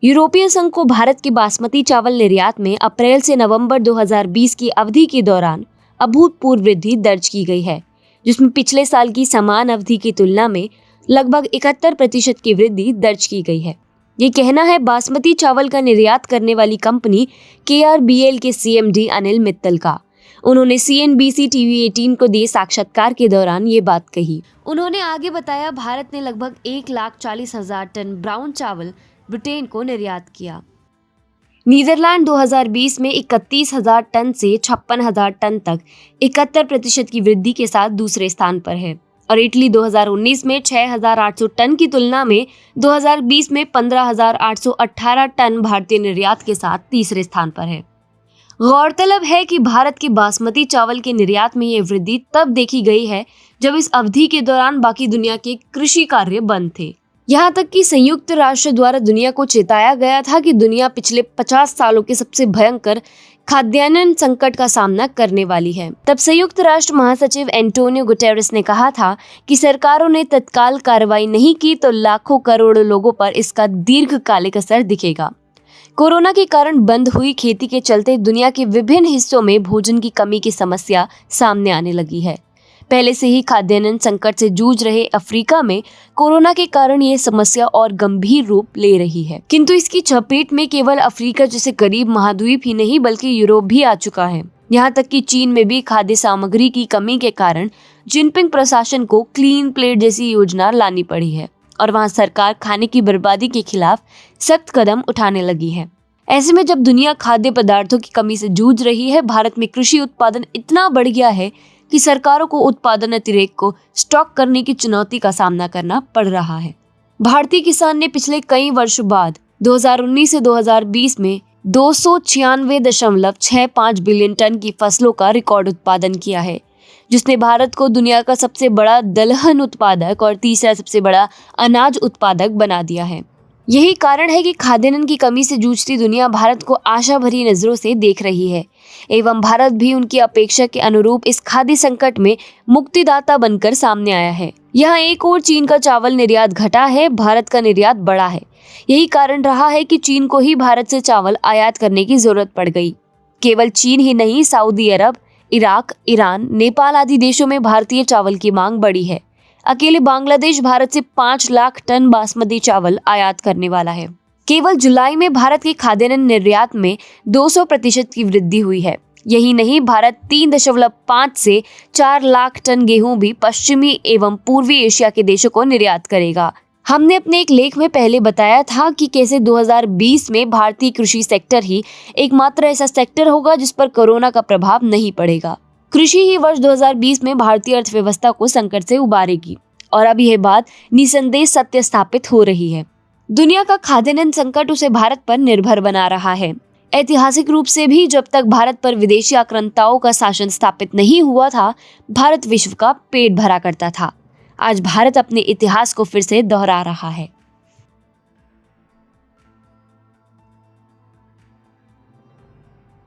यूरोपीय संघ को भारत के बासमती चावल निर्यात में अप्रैल से नवंबर 2020 की अवधि के दौरान अभूतपूर्व वृद्धि दर्ज की गई है, जिसमें पिछले साल की समान अवधि की तुलना में लगभग 71% की वृद्धि दर्ज की गई है। ये कहना है बासमती चावल का निर्यात करने वाली कंपनी KRBL के CMD अनिल मित्तल का। उन्होंने CNBC TV 18 को दिए साक्षात्कार के दौरान ये बात कही। उन्होंने आगे बताया, भारत ने लगभग 1,40,000 टन ब्राउन चावल ब्रिटेन को निर्यात किया। नीदरलैंड 2020 में 31,000 टन से 56,000 टन तक 71% की वृद्धि के साथ दूसरे स्थान पर है और इटली 2019 में 6,800 टन की तुलना में 2020 में 15,818 टन भारतीय निर्यात के साथ तीसरे स्थान पर है। गौरतलब है कि भारत के बासमती चावल के निर्यात में ये वृद्धि तब देखी गई है जब इस अवधि के दौरान बाकी दुनिया के कृषि कार्य बंद थे। यहाँ तक कि संयुक्त राष्ट्र द्वारा दुनिया को चेताया गया था कि दुनिया पिछले 50 सालों के सबसे भयंकर खाद्यान्न संकट का सामना करने वाली है। तब संयुक्त राष्ट्र महासचिव एंटोनियो गुटेरेस ने कहा था कि सरकारों ने तत्काल कार्रवाई नहीं की तो लाखों करोड़ों लोगों पर इसका दीर्घकालिक असर दिखेगा। कोरोना के कारण बंद हुई खेती के चलते दुनिया के विभिन्न हिस्सों में भोजन की कमी की समस्या सामने आने लगी है। पहले से ही खाद्यान्न संकट से जूझ रहे अफ्रीका में कोरोना के कारण ये समस्या और गंभीर रूप ले रही है, किंतु इसकी चपेट में केवल अफ्रीका जैसे गरीब महाद्वीप ही नहीं बल्कि यूरोप भी आ चुका है। यहाँ तक कि चीन में भी खाद्य सामग्री की कमी के कारण जिनपिंग प्रशासन को क्लीन प्लेट जैसी योजना लानी पड़ी है और वहाँ सरकार खाने की बर्बादी के खिलाफ सख्त कदम उठाने लगी है। ऐसे में जब दुनिया खाद्य पदार्थों की कमी से जूझ रही है, भारत में कृषि उत्पादन इतना बढ़ गया है कि सरकारों को उत्पादन अतिरेक को स्टॉक करने की चुनौती का सामना करना पड़ रहा है। भारतीय किसान ने पिछले कई वर्षों बाद 2019 से 2020 में 296.65 बिलियन टन की फसलों का रिकॉर्ड उत्पादन किया है, जिसने भारत को दुनिया का सबसे बड़ा दलहन उत्पादक और तीसरा सबसे बड़ा अनाज उत्पादक बना दिया है। यही कारण है कि खाद्यान्न की कमी से जूझती दुनिया भारत को आशा भरी नजरों से देख रही है एवं भारत भी उनकी अपेक्षा के अनुरूप इस खाद्य संकट में मुक्तिदाता बनकर सामने आया है। यहाँ एक और चीन का चावल निर्यात घटा है, भारत का निर्यात बढ़ा है। यही कारण रहा है कि चीन को ही भारत से चावल आयात करने की जरूरत पड़ गई। केवल चीन ही नहीं, सऊदी अरब, इराक, ईरान, नेपाल आदि देशों में भारतीय चावल की मांग बढ़ी है। अकेले बांग्लादेश भारत से 5 लाख टन बासमती चावल आयात करने वाला है। केवल जुलाई में भारत के खाद्यान्न निर्यात में 200% की वृद्धि हुई है। यही नहीं, भारत 3.5 से 4 लाख टन गेहूं भी पश्चिमी एवं पूर्वी एशिया के देशों को निर्यात करेगा। हमने अपने एक लेख में पहले बताया था कि कैसे 2020 में भारतीय कृषि सेक्टर ही एकमात्र ऐसा सेक्टर होगा जिस पर कोरोना का प्रभाव नहीं पड़ेगा। कृषि ही वर्ष 2020 में भारतीय अर्थव्यवस्था को संकट से उबारेगी और अब यह बात निसंदेह सत्य स्थापित हो रही है। दुनिया का खाद्यान्न संकट उसे भारत पर निर्भर बना रहा है। ऐतिहासिक रूप से भी जब तक भारत पर विदेशी आक्रांताओं का शासन स्थापित नहीं हुआ था, भारत विश्व का पेट भरा करता था। आज भारत अपने इतिहास को फिर से दोहरा रहा है।